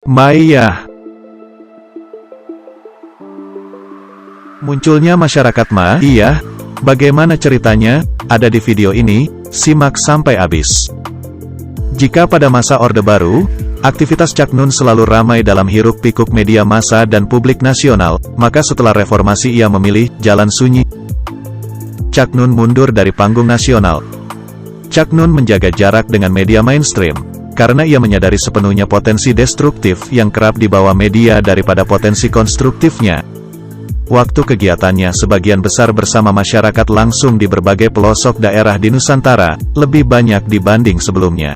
Ma'iyah. Munculnya masyarakat Ma'iyah, bagaimana ceritanya? Ada di video ini, simak sampai habis. Jika pada masa Orde Baru, aktivitas Cak Nun selalu ramai dalam hiruk-pikuk media massa dan publik nasional, maka setelah reformasi ia memilih jalan sunyi. Cak Nun mundur dari panggung nasional. Cak Nun menjaga jarak dengan media mainstream, karena ia menyadari sepenuhnya potensi destruktif yang kerap dibawa media daripada potensi konstruktifnya. Waktu kegiatannya sebagian besar bersama masyarakat langsung di berbagai pelosok daerah di Nusantara, lebih banyak dibanding sebelumnya.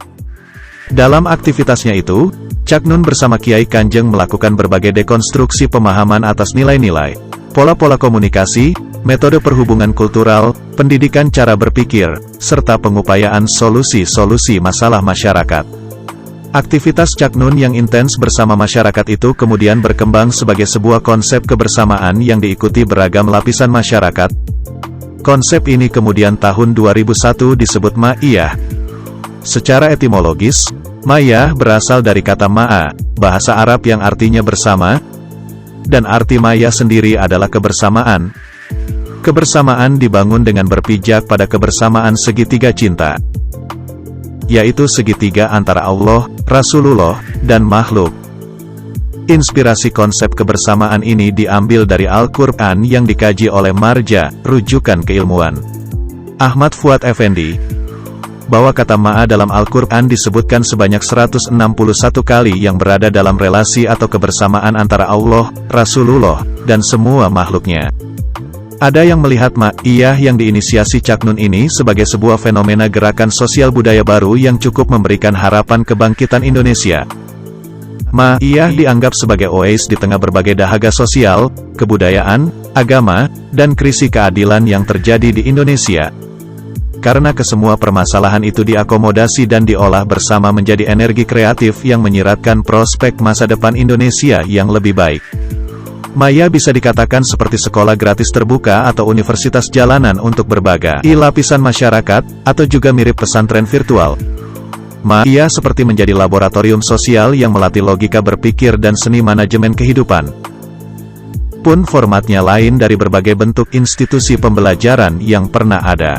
Dalam aktivitasnya itu, Cak Nun bersama Kiai Kanjeng melakukan berbagai dekonstruksi pemahaman atas nilai-nilai, pola-pola komunikasi, metode perhubungan kultural, pendidikan cara berpikir, serta pengupayaan solusi-solusi masalah masyarakat. Aktivitas Cak Nun yang intens bersama masyarakat itu kemudian berkembang sebagai sebuah konsep kebersamaan yang diikuti beragam lapisan masyarakat. Konsep ini kemudian tahun 2001 disebut Ma'iyah. Secara etimologis, Ma'iyah berasal dari kata ma'a, bahasa Arab yang artinya bersama, dan arti Ma'iyah sendiri adalah kebersamaan. Kebersamaan dibangun dengan berpijak pada kebersamaan segitiga cinta, yaitu segitiga antara Allah, Rasulullah, dan makhluk. Inspirasi konsep kebersamaan ini diambil dari Al-Quran yang dikaji oleh Marja, rujukan keilmuan Ahmad Fuad Effendi, bahwa kata ma'a dalam Al-Quran disebutkan sebanyak 161 kali yang berada dalam relasi atau kebersamaan antara Allah, Rasulullah, dan semua makhluknya. Ada yang melihat Ma'iyah yang diinisiasi Cak Nun ini sebagai sebuah fenomena gerakan sosial budaya baru yang cukup memberikan harapan kebangkitan Indonesia. Ma'iyah dianggap sebagai oase di tengah berbagai dahaga sosial, kebudayaan, agama, dan krisis keadilan yang terjadi di Indonesia. Karena kesemua permasalahan itu diakomodasi dan diolah bersama menjadi energi kreatif yang menyiratkan prospek masa depan Indonesia yang lebih baik. Ma'iyah bisa dikatakan seperti sekolah gratis terbuka atau universitas jalanan untuk berbagai lapisan masyarakat, atau juga mirip pesantren virtual. Ma'iyah seperti menjadi laboratorium sosial yang melatih logika berpikir dan seni manajemen kehidupan. Pun formatnya lain dari berbagai bentuk institusi pembelajaran yang pernah ada.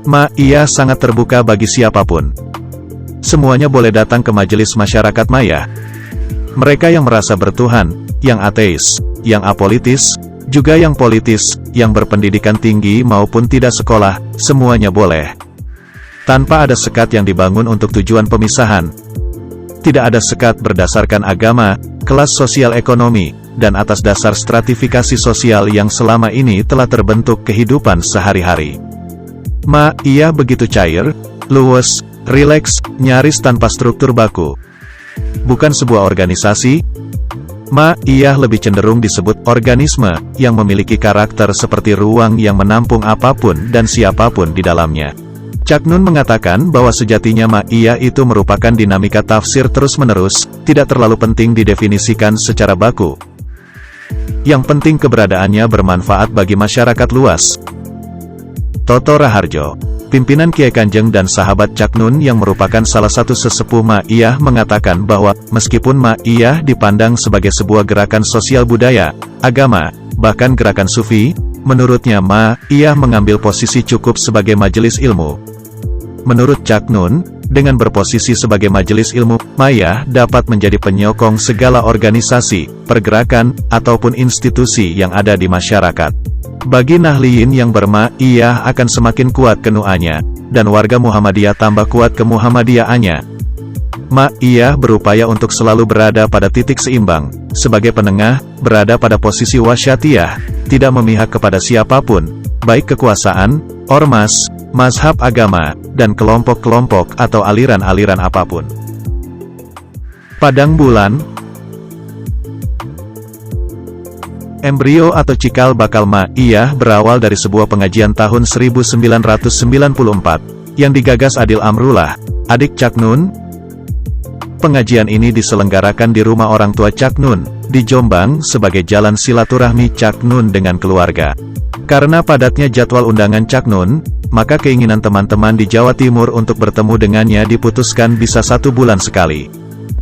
Ma'iyah sangat terbuka bagi siapapun. Semuanya boleh datang ke majelis masyarakat Ma'iyah. Mereka yang merasa bertuhan, yang ateis, yang apolitis, juga yang politis, yang berpendidikan tinggi maupun tidak sekolah, semuanya boleh. Tanpa ada sekat yang dibangun untuk tujuan pemisahan. Tidak ada sekat berdasarkan agama, kelas sosial ekonomi, dan atas dasar stratifikasi sosial yang selama ini telah terbentuk kehidupan sehari-hari. Ma'iyah begitu cair, luwes, rileks, nyaris tanpa struktur baku. Bukan sebuah organisasi. Ma'iyah lebih cenderung disebut organisme, yang memiliki karakter seperti ruang yang menampung apapun dan siapapun di dalamnya. Cak Nun mengatakan bahwa sejatinya Ma'iyah itu merupakan dinamika tafsir terus-menerus, tidak terlalu penting didefinisikan secara baku. Yang penting keberadaannya bermanfaat bagi masyarakat luas. Toto Raharjo, pimpinan Kiai Kanjeng dan sahabat Cak Nun yang merupakan salah satu sesepuh Ma'iyah mengatakan bahwa, meskipun Ma'iyah dipandang sebagai sebuah gerakan sosial budaya, agama, bahkan gerakan sufi, menurutnya Ma'iyah mengambil posisi cukup sebagai majelis ilmu. Menurut Cak Nun, dengan berposisi sebagai majelis ilmu, Ma'iyah dapat menjadi penyokong segala organisasi, pergerakan, ataupun institusi yang ada di masyarakat. Bagi Nahliyin yang berMa'iyah akan semakin kuat kenu'ahnya, dan warga Muhammadiyah tambah kuat kemuhammadiyahannya. Ma'iyah berupaya untuk selalu berada pada titik seimbang, sebagai penengah, berada pada posisi wasyatiyah, tidak memihak kepada siapapun, baik kekuasaan, ormas, mazhab agama, dan kelompok-kelompok atau aliran-aliran apapun. Padang bulan. Embrio atau cikal bakal Ma'iyah berawal dari sebuah pengajian tahun 1994, yang digagas Adil Amrullah, adik Cak Nun. Pengajian ini diselenggarakan di rumah orang tua Cak Nun, di Jombang sebagai jalan silaturahmi Cak Nun dengan keluarga. Karena padatnya jadwal undangan Cak Nun, maka keinginan teman-teman di Jawa Timur untuk bertemu dengannya diputuskan bisa 1 bulan sekali.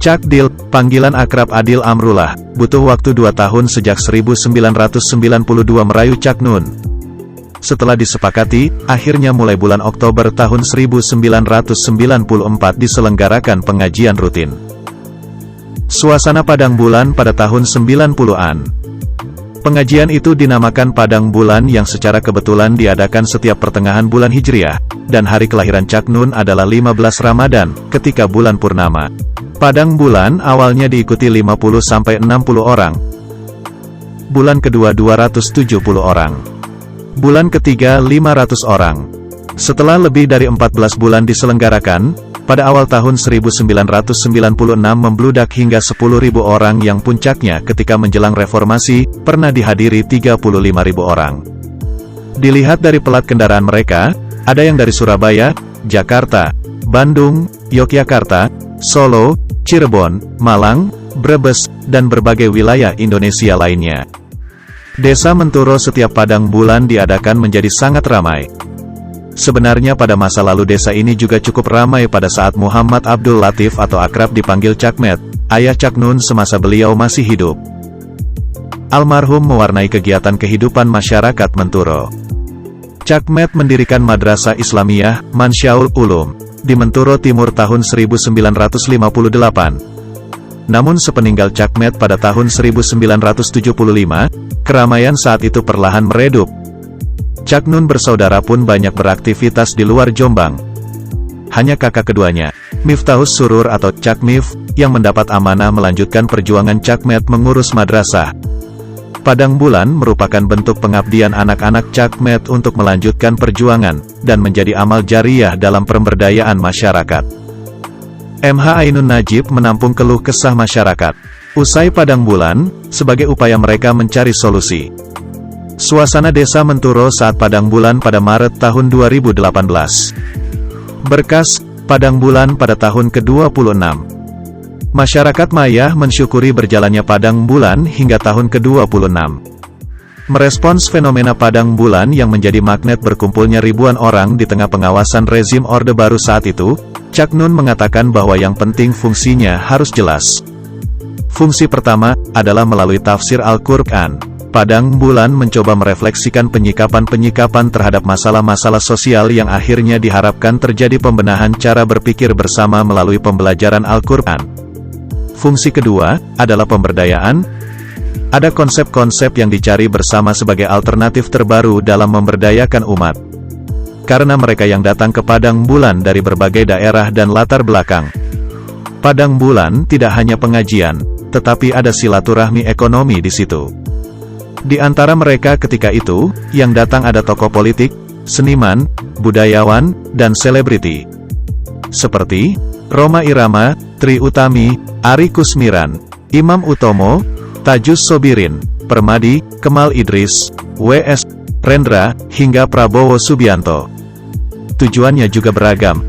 Cak Dil, panggilan akrab Adil Amrullah, butuh waktu 2 tahun sejak 1992 merayu Cak Nun. Setelah disepakati, akhirnya mulai bulan Oktober tahun 1994 diselenggarakan pengajian rutin. Suasana Padang Bulan pada tahun 90-an. Pengajian itu dinamakan Padang Bulan yang secara kebetulan diadakan setiap pertengahan bulan Hijriah, dan hari kelahiran Cak Nun adalah 15 Ramadan, ketika bulan purnama. Padang Bulan awalnya diikuti 50-60 orang. Bulan kedua 270 orang. Bulan ketiga 500 orang. Setelah lebih dari 14 bulan diselenggarakan, pada awal tahun 1996 membludak hingga 10.000 orang yang puncaknya ketika menjelang reformasi, pernah dihadiri 35.000 orang. Dilihat dari pelat kendaraan mereka, ada yang dari Surabaya, Jakarta, Bandung, Yogyakarta, Solo, Cirebon, Malang, Brebes, dan berbagai wilayah Indonesia lainnya. Desa Menturo setiap Padang Bulan diadakan menjadi sangat ramai. Sebenarnya pada masa lalu desa ini juga cukup ramai pada saat Muhammad Abdul Latif atau akrab dipanggil Cak Met, ayah Cak Nun semasa beliau masih hidup. Almarhum mewarnai kegiatan kehidupan masyarakat Menturo. Cak Met mendirikan Madrasah Islamiyah, Mansyaul Ulum, di Menturo Timur tahun 1958. Namun sepeninggal Cak Met pada tahun 1975, keramaian saat itu perlahan meredup. Cak Nun bersaudara pun banyak beraktivitas di luar Jombang. Hanya kakak keduanya, Miftahus Surur atau Cak Mif, yang mendapat amanah melanjutkan perjuangan Cak Met mengurus madrasah. Padang Bulan merupakan bentuk pengabdian anak-anak Cak Met untuk melanjutkan perjuangan, dan menjadi amal jariah dalam pemberdayaan masyarakat. MH Ainun Najib menampung keluh kesah masyarakat usai Padang Bulan, sebagai upaya mereka mencari solusi. Suasana desa Menturo saat Padang Bulan pada Maret tahun 2018. Berkas, Padang Bulan pada tahun ke-26. Masyarakat Mayah mensyukuri berjalannya Padang Bulan hingga tahun ke-26. Merespons fenomena Padang Bulan yang menjadi magnet berkumpulnya ribuan orang di tengah pengawasan rezim Orde Baru saat itu, Cak Nun mengatakan bahwa yang penting fungsinya harus jelas. Fungsi pertama adalah melalui tafsir Al-Qur'an. Padang Bulan mencoba merefleksikan penyikapan-penyikapan terhadap masalah-masalah sosial yang akhirnya diharapkan terjadi pembenahan cara berpikir bersama melalui pembelajaran Al-Qur'an. Fungsi kedua adalah pemberdayaan. Ada konsep-konsep yang dicari bersama sebagai alternatif terbaru dalam memberdayakan umat. Karena mereka yang datang ke Padang Bulan dari berbagai daerah dan latar belakang. Padang Bulan tidak hanya pengajian, tetapi ada silaturahmi ekonomi di situ. Di antara mereka ketika itu, yang datang ada tokoh politik, seniman, budayawan, dan selebriti. Seperti Rhoma Irama, Trie Utami, Ari Kusmiran, Imam Utomo, Tajus Sobirin, Permadi, Kemal Idris, W.S. Rendra, hingga Prabowo Subianto. Tujuannya juga beragam.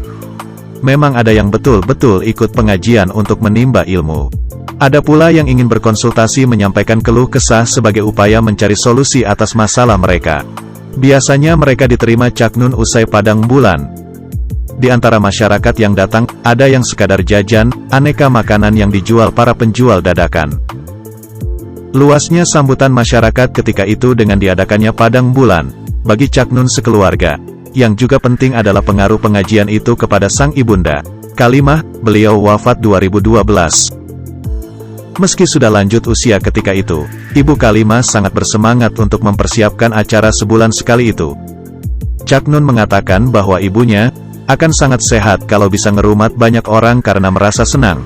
Memang ada yang betul-betul ikut pengajian untuk menimba ilmu. Ada pula yang ingin berkonsultasi menyampaikan keluh kesah sebagai upaya mencari solusi atas masalah mereka. Biasanya mereka diterima Cak Nun usai Padang Bulan. Di antara masyarakat yang datang, ada yang sekadar jajan, aneka makanan yang dijual para penjual dadakan. Luasnya sambutan masyarakat ketika itu dengan diadakannya Padang Bulan, bagi Cak Nun sekeluarga. Yang juga penting adalah pengaruh pengajian itu kepada sang ibunda, Kalimah, beliau wafat 2012. Meski sudah lanjut usia ketika itu, Ibu Kalimah sangat bersemangat untuk mempersiapkan acara sebulan sekali itu. Cak Nun mengatakan bahwa ibunya akan sangat sehat kalau bisa ngerumat banyak orang karena merasa senang.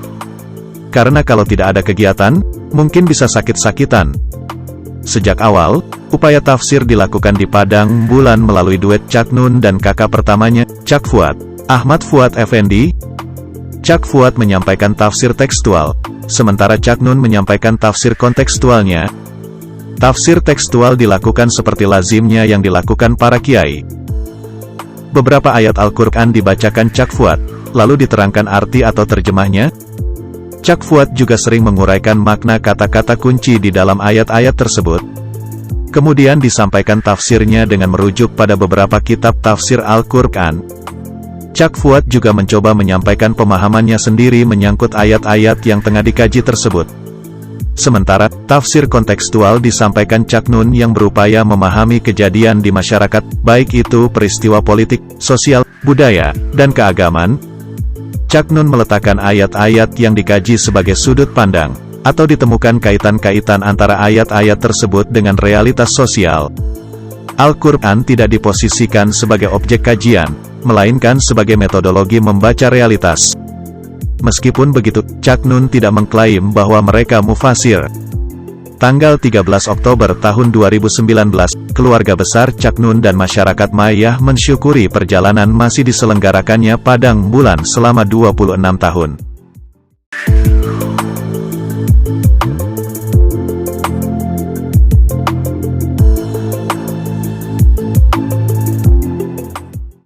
Karena kalau tidak ada kegiatan, mungkin bisa sakit-sakitan. Sejak awal, upaya tafsir dilakukan di Padang Bulan melalui duet Cak Nun dan kakak pertamanya, Cak Fuad, Ahmad Fuad Effendi. Cak Fuad menyampaikan tafsir tekstual, sementara Cak Nun menyampaikan tafsir kontekstualnya. Tafsir tekstual dilakukan seperti lazimnya yang dilakukan para kiai. Beberapa ayat Al-Qur'an dibacakan Cak Fuad, lalu diterangkan arti atau terjemahnya. Cak Fuad juga sering menguraikan makna kata-kata kunci di dalam ayat-ayat tersebut. Kemudian disampaikan tafsirnya dengan merujuk pada beberapa kitab tafsir Al-Qur'an. Cak Fuad juga mencoba menyampaikan pemahamannya sendiri menyangkut ayat-ayat yang tengah dikaji tersebut. Sementara, tafsir kontekstual disampaikan Cak Nun yang berupaya memahami kejadian di masyarakat, baik itu peristiwa politik, sosial, budaya, dan keagamaan. Cak Nun meletakkan ayat-ayat yang dikaji sebagai sudut pandang, atau ditemukan kaitan-kaitan antara ayat-ayat tersebut dengan realitas sosial. Al-Quran tidak diposisikan sebagai objek kajian, melainkan sebagai metodologi membaca realitas. Meskipun begitu, Cak Nun tidak mengklaim bahwa mereka mufasir. Tanggal 13 Oktober tahun 2019, keluarga besar Cak Nun dan masyarakat Mayah mensyukuri perjalanan masih diselenggarakannya Padang Bulan selama 26 tahun.